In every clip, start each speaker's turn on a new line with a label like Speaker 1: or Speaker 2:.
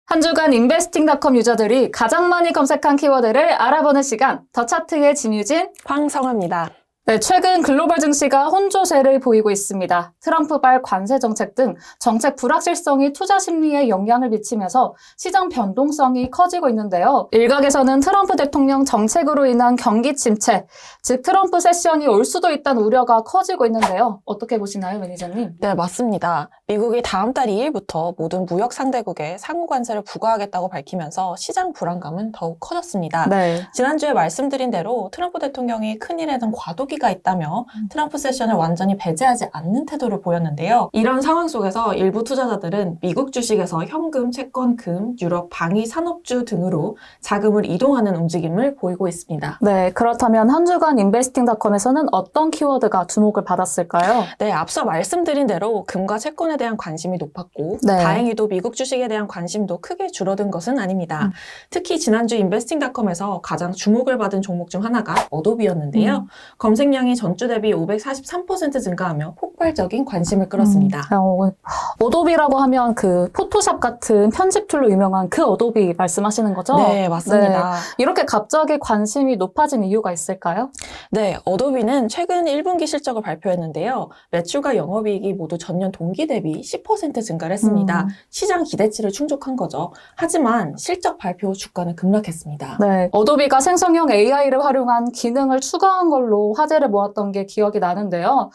Speaker 1: 한 주간 인베스팅닷컴 유저들이 가장 많이 검색한 키워드를 알아보는 시간, 더 차트의 진유진,
Speaker 2: 황성아입니다.
Speaker 1: 네, 최근 글로벌 증시가 혼조세를 보이고 있습니다. 트럼프발 관세 정책 등 정책 불확실성이 투자 심리에 영향을 미치면서 시장 변동성이 커지고 있는데요. 일각에서는 트럼프 대통령 정책으로 인한 경기 침체, 즉 트럼프 세션이 올 수도 있다는 우려가 커지고 있는데요. 어떻게 보시나요, 매니저님?
Speaker 2: 네, 맞습니다. 미국이 다음 달 2일부터 모든 무역 상대국에 상호 관세를 부과하겠다고 밝히면서 시장 불안감은 더욱 커졌습니다.
Speaker 1: 네.
Speaker 2: 지난주에 말씀드린 대로 트럼프 대통령이 큰일에는 과도기가 있다며 트럼프 세션을 완전히 배제하지 않는 태도를 보였는데요. 이런 상황 속에서 일부 투자자들은 미국 주식에서 현금, 채권, 금, 유럽 방위 산업주 등으로 자금을 이동하는 움직임을 보이고 있습니다.
Speaker 1: 네, 그렇다면 한 주간 인베스팅닷컴에서는 어떤 키워드가 주목을 받았을까요?
Speaker 2: 네, 앞서 말씀드린 대로 금과 채권에 대한 관심이 높았고
Speaker 1: 네.
Speaker 2: 다행히도 미국 주식에 대한 관심도 크게 줄어든 것은 아닙니다. 특히 지난주 인베스팅닷컴에서 가장 주목을 받은 종목 중 하나가 어도비였는데요. 검색량이 전주 대비 543% 증가하며 폭발적인 관심을 끌었습니다.
Speaker 1: 어도비라고 하면 그 포토샵 같은 편집 툴로 유명한 그 어도비 말씀하시는 거죠?
Speaker 2: 네, 맞습니다.
Speaker 1: 네. 이렇게 갑자기 관심이 높아진 이유가 있을까요?
Speaker 2: 네, 어도비는 최근 1분기 실적을 발표했는데요. 매출과 영업이익이 모두 전년 동기 대비 10% 증가를 했습니다. 시장 기대치를 충족한 거죠. 하지만 실적 발표 후 주가는 급락했습니다.
Speaker 1: 네. 어도비가 생성형 AI를 활용한 기능을 추가한 걸로 화제를 모았던 게 기억이 나는데요.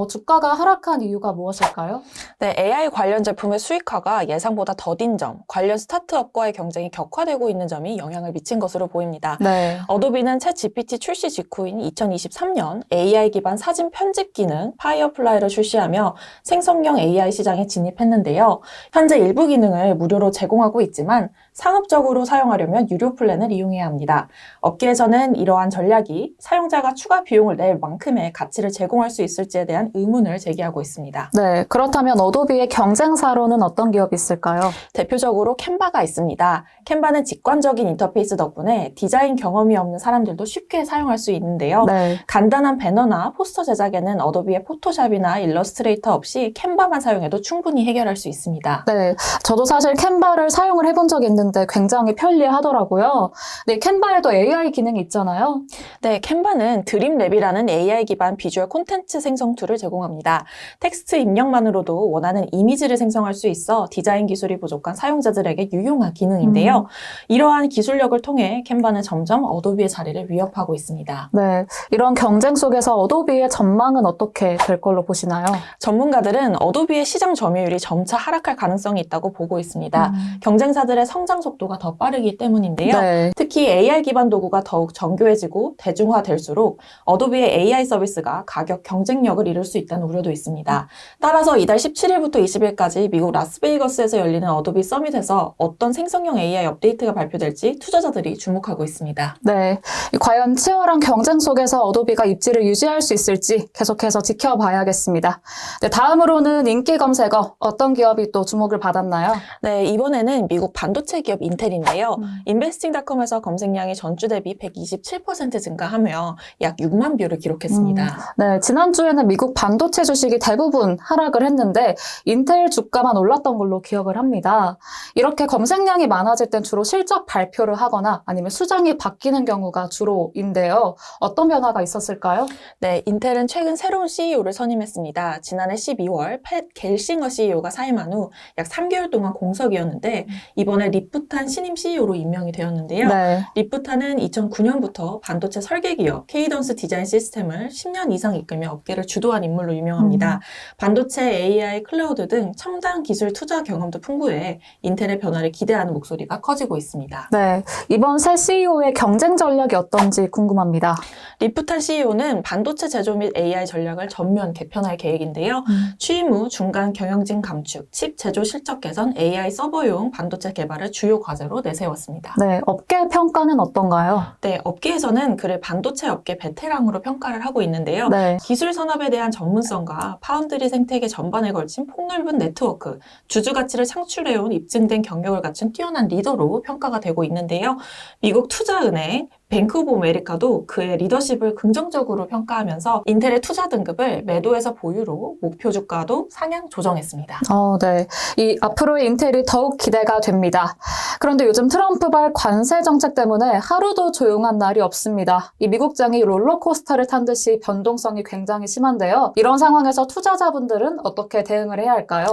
Speaker 1: 주가가 하락한 이유가 무엇일까요?
Speaker 2: 네, AI 관련 제품의 수익화가 예상보다 더딘 점, 관련 스타트업과의 경쟁이 격화되고 있는 점이 영향을 미친 것으로 보입니다.
Speaker 1: 네.
Speaker 2: 어도비는 챗 GPT 출시 직후인 2023년 AI 기반 사진 편집 기능 파이어플라이를 출시하며 생성형 AI 시장에 진입했는데요. 현재 일부 기능을 무료로 제공하고 있지만 상업적으로 사용하려면 유료 플랜을 이용해야 합니다. 업계에서는 이러한 전략이 사용자가 추가 비용을 낼 만큼의 가치를 제공할 수 있을지에 대한 의문을 제기하고 있습니다.
Speaker 1: 네. 그렇다면 어도비의 경쟁사로는 어떤 기업이 있을까요?
Speaker 2: 대표적으로 캔바가 있습니다. 캔바는 직관적인 인터페이스 덕분에 디자인 경험이 없는 사람들도 쉽게 사용할 수 있는데요.
Speaker 1: 네.
Speaker 2: 간단한 배너나 포스터 제작에는 어도비의 포토샵이나 일러스트레이터 없이 캔바만 사용해도 충분히 해결할 수 있습니다.
Speaker 1: 네, 저도 사실 캔바를 사용을 해본 적이 있는데 굉장히 편리하더라고요. 네, 캔바에도 AI 기능이 있잖아요.
Speaker 2: 네, 캔바는 드림랩이라는 AI 기반 비주얼 콘텐츠 생성 툴을 제공합니다. 텍스트 입력만으로도 원하는 이미지를 생성할 수 있어 디자인 기술이 부족한 사용자들에게 유용한 기능인데요. 이러한 기술력을 통해 캔바는 점점 어도비의 자리를 위협하고 있습니다.
Speaker 1: 네, 이런 경쟁 속에서 어도비의 전망은 어떻게 될 걸로 보시나요?
Speaker 2: 전문가들은 어도비의 시장 점유율이 점차 하락할 가능성이 있다고 보고 있습니다. 경쟁사들의 성장 속도가 더 빠르기 때문인데요.
Speaker 1: 네.
Speaker 2: 특히 AI 기반 도구가 더욱 정교해지고 대중화될수록 어도비의 AI 서비스가 가격 경쟁력을 잃을 수 있다는 우려도 있습니다. 따라서 이달 17일부터 20일까지 미국 라스베이거스에서 열리는 어도비 서밋에서 어떤 생성형 AI 업데이트가 발표될지 투자자들이 주목하고 있습니다.
Speaker 1: 네, 과연 치열한 경쟁 속에서 어도비가 입지를 유지할 수 있을지 계속해서 지켜봐야겠습니다. 네, 다음으로는 인기 검색어 어떤 기업이 또 주목을 받았나요?
Speaker 2: 네, 이번에는 미국 반도체 기업 인텔인데요. 인베스팅닷컴에서 검색량이 전주 대비 127% 증가하며 약 6만 뷰를 기록했습니다.
Speaker 1: 네, 지난주에는 미국 반도체 주식이 대부분 하락을 했는데 인텔 주가만 올랐던 걸로 기억을 합니다. 이렇게 검색량이 많아질 땐 주로 실적 발표를 하거나 아니면 수장이 바뀌는 경우가 주로인데요. 어떤 변화가 있었을까요?
Speaker 2: 네, 인텔은 최근 새로운 CEO를 선임했습니다. 지난해 12월 팻 겔싱어 CEO가 사임한 후 약 3개월 동안 공석이었는데 이번에 리프탄 신임 CEO로 임명이 되었는데요.
Speaker 1: 네.
Speaker 2: 리프탄은 2009년부터 반도체 설계 기업 케이던스 디자인 시스템을 10년 이상 이끌며 업계를 주도한 인물로 유명합니다. 반도체, AI, 클라우드 등 첨단 기술 투자 경험도 풍부해 인텔의 변화를 기대하는 목소리가 커지고 있습니다.
Speaker 1: 네, 이번 새 CEO의 경쟁 전략이 어떤지 궁금합니다.
Speaker 2: 리프탄 CEO는 반도체 제조 및 AI 전략을 전면 개편할 계획인데요. 취임 후 중간 경영진 감축, 칩 제조 실적 개선, AI 서버용 반도체 개발을 주요 과제로 내세웠습니다.
Speaker 1: 네, 업계 평가는 어떤가요?
Speaker 2: 네, 업계에서는 그를 반도체 업계 베테랑으로 평가를 하고 있는데요.
Speaker 1: 네.
Speaker 2: 기술 산업에 대한 전문성과 파운드리 생태계 전반에 걸친 폭넓은 네트워크, 주주 가치를 창출해온 입증된 경력을 갖춘 뛰어난 리더로 평가가 되고 있는데요. 미국 투자은행, 뱅크 오브 아메리카도 그의 리더십을 긍정적으로 평가하면서 인텔의 투자 등급을 매도에서 보유로 목표 주가도 상향 조정했습니다.
Speaker 1: 네. 이 앞으로의 인텔이 더욱 기대가 됩니다. 그런데 요즘 트럼프발 관세 정책 때문에 하루도 조용한 날이 없습니다. 이 미국장이 롤러코스터를 탄 듯이 변동성이 굉장히 심한데요. 이런 상황에서 투자자분들은 어떻게 대응을 해야 할까요?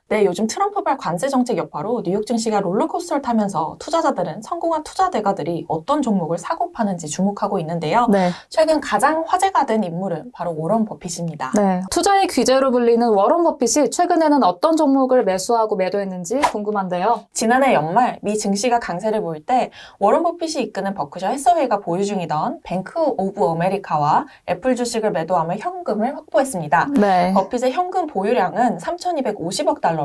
Speaker 2: 네, 요즘 트럼프발 관세 정책 여파로 뉴욕 증시가 롤러코스터를 타면서 투자자들은 성공한 투자 대가들이 어떤 종목을 사고 파는지 주목하고 있는데요.
Speaker 1: 네.
Speaker 2: 최근 가장 화제가 된 인물은 바로 워런 버핏입니다.
Speaker 1: 네. 투자의 귀재로 불리는 워런 버핏이 최근에는 어떤 종목을 매수하고 매도했는지 궁금한데요.
Speaker 2: 지난해 연말 미 증시가 강세를 보일 때 워런 버핏이 이끄는 버크셔 해서웨이가 보유 중이던 뱅크 오브 어메리카와 애플 주식을 매도하며 현금을 확보했습니다.
Speaker 1: 네.
Speaker 2: 버핏의 현금 보유량은 3,250억 달러로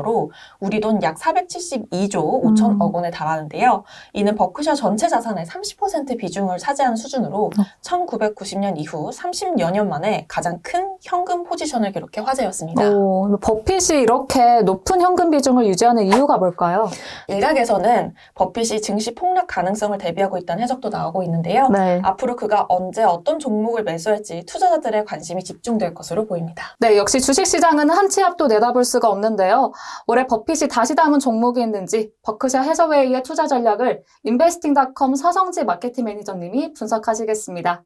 Speaker 2: 우리 돈 약 472조 5천억 원에 달하는데요. 이는 버크셔 전체 자산의 30% 비중을 차지하는 수준으로 1990년 이후 30여 년 만에 가장 큰 현금 포지션을 기록해 화제였습니다.
Speaker 1: 버핏이 이렇게 높은 현금 비중을 유지하는 이유가 뭘까요?
Speaker 2: 일각에서는 버핏이 증시 폭락 가능성을 대비하고 있다는 해석도 나오고 있는데요.
Speaker 1: 네.
Speaker 2: 앞으로 그가 언제 어떤 종목을 매수할지 투자자들의 관심이 집중될 것으로 보입니다.
Speaker 1: 네, 역시 주식시장은 한 치 앞도 내다볼 수가 없는데요. 올해 버핏이 다시 담은 종목이 있는지 버크셔 해서웨이의 투자 전략을 인베스팅닷컴 서성지 마케팅 매니저님이 분석하시겠습니다.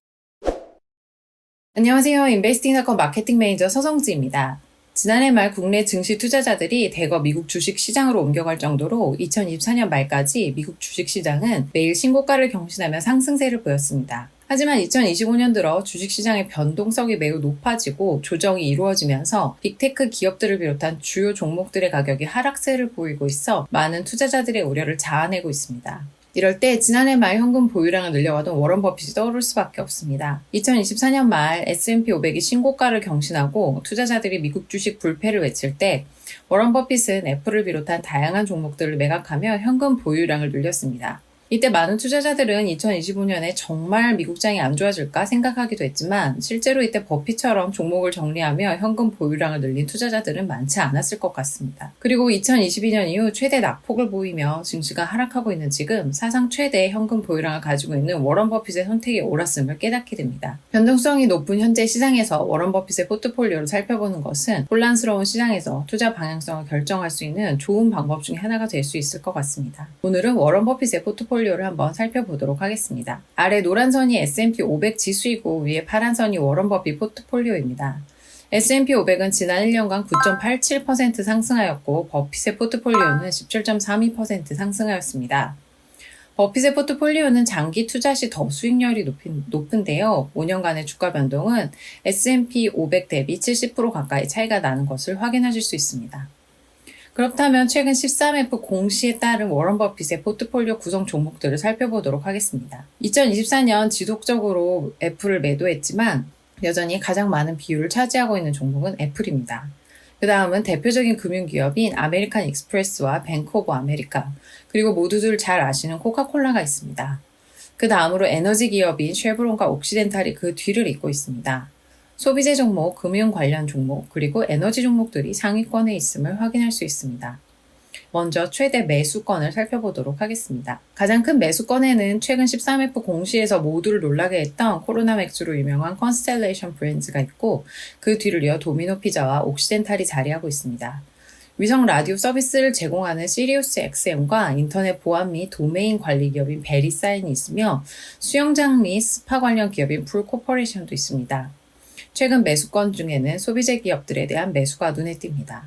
Speaker 3: 안녕하세요. 인베스팅닷컴 마케팅 매니저 서성지입니다. 지난해 말 국내 증시 투자자들이 대거 미국 주식 시장으로 옮겨갈 정도로 2024년 말까지 미국 주식 시장은 매일 신고가를 경신하며 상승세를 보였습니다. 하지만 2025년 들어 주식시장의 변동성이 매우 높아지고 조정이 이루어지면서 빅테크 기업들을 비롯한 주요 종목들의 가격이 하락세를 보이고 있어 많은 투자자들의 우려를 자아내고 있습니다. 이럴 때 지난해 말 현금 보유량을 늘려가던 워런 버핏이 떠오를 수밖에 없습니다. 2024년 말 S&P 500이 신고가를 경신하고 투자자들이 미국 주식 불패를 외칠 때 워런 버핏은 애플을 비롯한 다양한 종목들을 매각하며 현금 보유량을 늘렸습니다. 이때 많은 투자자들은 2025년에 정말 미국장이 안 좋아질까 생각하기도 했지만 실제로 이때 버핏처럼 종목을 정리하며 현금 보유량을 늘린 투자자들은 많지 않았을 것 같습니다. 그리고 2022년 이후 최대 낙폭을 보이며 증시가 하락하고 있는 지금 사상 최대 현금 보유량을 가지고 있는 워런 버핏의 선택이 옳았음을 깨닫게 됩니다. 변동성이 높은 현재 시장에서 워런 버핏의 포트폴리오를 살펴보는 것은 혼란스러운 시장에서 투자 방향성을 결정할 수 있는 좋은 방법 중에 하나가 될 수 있을 것 같습니다. 오늘은 워런 버핏의 포트폴리오를 한번 살펴보도록 하겠습니다. 아래 노란 선이 S&P 500 지수이고 위에 파란 선이 워런 버핏 포트폴리오입니다. S&P 500은 지난 1년간 9.87% 상승하였고 버핏의 포트폴리오는 17.32% 상승하였습니다. 버핏의 포트폴리오는 장기 투자 시 더 수익률이 높은데요. 5년간의 주가 변동은 S&P 500 대비 70% 가까이 차이가 나는 것을 확인하실 수 있습니다. 그렇다면 최근 13F 공시에 따른 워런 버핏의 포트폴리오 구성 종목들을 살펴보도록 하겠습니다. 2024년 지속적으로 애플을 매도했지만 여전히 가장 많은 비율을 차지하고 있는 종목은 애플입니다. 그 다음은 대표적인 금융기업인 아메리칸 익스프레스와 뱅크 오브 아메리카, 그리고 모두들 잘 아시는 코카콜라가 있습니다. 그 다음으로 에너지 기업인 쉐브론과 옥시덴탈이 그 뒤를 잇고 있습니다. 소비재 종목, 금융 관련 종목, 그리고 에너지 종목들이 상위권에 있음을 확인할 수 있습니다. 먼저 최대 매수권을 살펴보도록 하겠습니다. 가장 큰 매수권에는 최근 13F 공시에서 모두를 놀라게 했던 코로나 맥주로 유명한 컨스텔레이션 브랜드가 있고 그 뒤를 이어 도미노 피자와 옥시덴탈이 자리하고 있습니다. 위성 라디오 서비스를 제공하는 시리우스 XM과 인터넷 보안 및 도메인 관리 기업인 베리사인이 있으며 수영장 및 스파 관련 기업인 풀코퍼레이션도 있습니다. 최근 매수권 중에는 소비재 기업들에 대한 매수가 눈에 띕니다.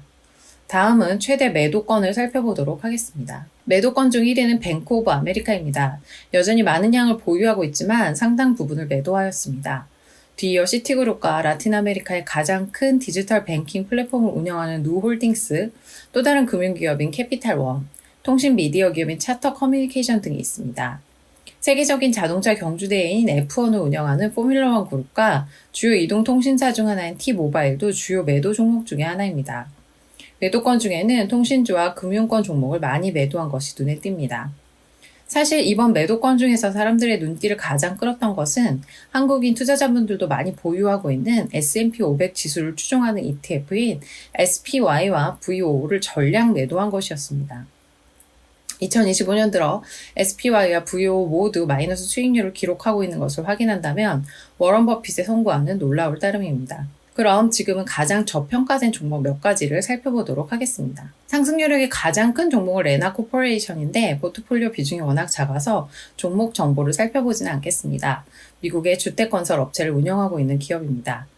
Speaker 3: 다음은 최대 매도권을 살펴보도록 하겠습니다. 매도권 중 1위는 뱅크 오브 아메리카입니다. 여전히 많은 양을 보유하고 있지만 상당 부분을 매도하였습니다. 뒤이어 시티그룹과 라틴 아메리카의 가장 큰 디지털 뱅킹 플랫폼을 운영하는 누홀딩스, 또 다른 금융기업인 캐피탈원, 통신 미디어 기업인 차터 커뮤니케이션 등이 있습니다. 세계적인 자동차 경주대회인 F1을 운영하는 포뮬러1 그룹과 주요 이동통신사 중 하나인 T모바일도 주요 매도 종목 중에 하나입니다. 매도권 중에는 통신주와 금융권 종목을 많이 매도한 것이 눈에 띕니다. 사실 이번 매도권 중에서 사람들의 눈길을 가장 끌었던 것은 한국인 투자자분들도 많이 보유하고 있는 S&P 500 지수를 추종하는 ETF인 SPY와 VOO를 전량 매도한 것이었습니다. 2025년 들어 SPY와 VO 모두 마이너스 수익률을 기록하고 있는 것을 확인한다면 워런 버핏의 선구안은 놀라울 따름입니다. 그럼 지금은 가장 저평가된 종목 몇 가지를 살펴보도록 하겠습니다. 상승률이 가장 큰 종목은 레나 코퍼레이션인데 포트폴리오 비중이 워낙 작아서 종목 정보를 살펴보지는 않겠습니다. 미국의 주택건설 업체를 운영하고 있는 기업입니다.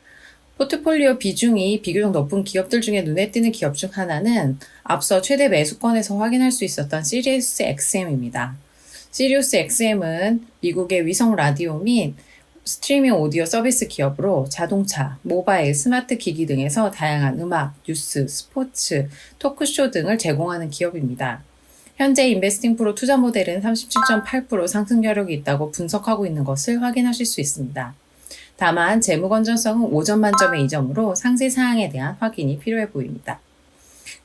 Speaker 3: 포트폴리오 비중이 비교적 높은 기업들 중에 눈에 띄는 기업 중 하나는 앞서 최대 매수권에서 확인할 수 있었던 시리우스 XM입니다. 시리우스 XM은 미국의 위성 라디오 및 스트리밍 오디오 서비스 기업으로 자동차, 모바일, 스마트 기기 등에서 다양한 음악, 뉴스, 스포츠, 토크쇼 등을 제공하는 기업입니다. 현재 인베스팅 프로 투자 모델은 37.8% 상승 여력이 있다고 분석하고 있는 것을 확인하실 수 있습니다. 다만 재무 건전성은 5점 만점의 2점으로 상세 사항에 대한 확인이 필요해 보입니다.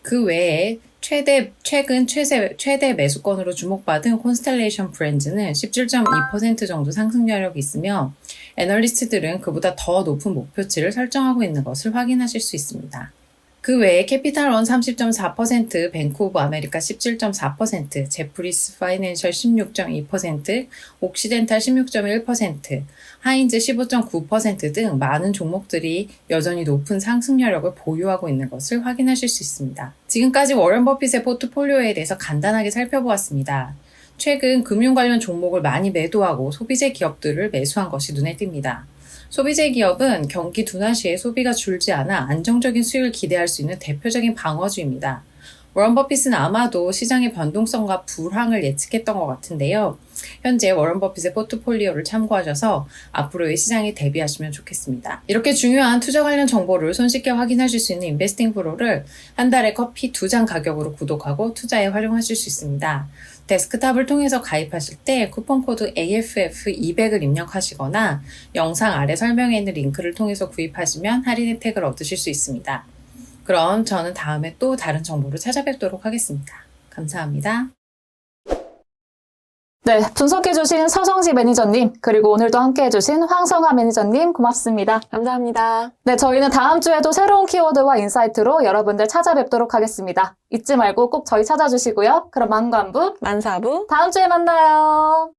Speaker 3: 그 외에 최근 최대 매수권으로 주목받은 콘스텔레이션 브랜즈는 17.2% 정도 상승 여력이 있으며 애널리스트들은 그보다 더 높은 목표치를 설정하고 있는 것을 확인하실 수 있습니다. 그 외에 캐피탈원 30.4%, 뱅크 오브 아메리카 17.4%, 제프리스 파이낸셜 16.2%, 옥시덴탈 16.1%, 하인즈 15.9% 등 많은 종목들이 여전히 높은 상승 여력을 보유하고 있는 것을 확인하실 수 있습니다. 지금까지 워런 버핏의 포트폴리오에 대해서 간단하게 살펴보았습니다. 최근 금융 관련 종목을 많이 매도하고 소비재 기업들을 매수한 것이 눈에 띕니다. 소비재 기업은 경기 둔화 시에 소비가 줄지 않아 안정적인 수익을 기대할 수 있는 대표적인 방어주입니다. 워런 버핏은 아마도 시장의 변동성과 불황을 예측했던 것 같은데요. 현재 워런 버핏의 포트폴리오를 참고하셔서 앞으로의 시장에 대비하시면 좋겠습니다. 이렇게 중요한 투자 관련 정보를 손쉽게 확인하실 수 있는 인베스팅 프로를 한 달에 커피 2잔 가격으로 구독하고 투자에 활용하실 수 있습니다. 데스크탑을 통해서 가입하실 때 쿠폰코드 AFF200을 입력하시거나 영상 아래 설명에 있는 링크를 통해서 구입하시면 할인 혜택을 얻으실 수 있습니다. 그럼 저는 다음에 또 다른 정보를 찾아뵙도록 하겠습니다. 감사합니다.
Speaker 1: 네, 분석해주신 서성지 매니저님, 그리고 오늘도 함께해주신 황성화 매니저님 고맙습니다.
Speaker 2: 감사합니다.
Speaker 1: 네, 저희는 다음 주에도 새로운 키워드와 인사이트로 여러분들 찾아뵙도록 하겠습니다. 잊지 말고 꼭 저희 찾아주시고요. 그럼 만관부,
Speaker 2: 만사부
Speaker 1: 다음 주에 만나요.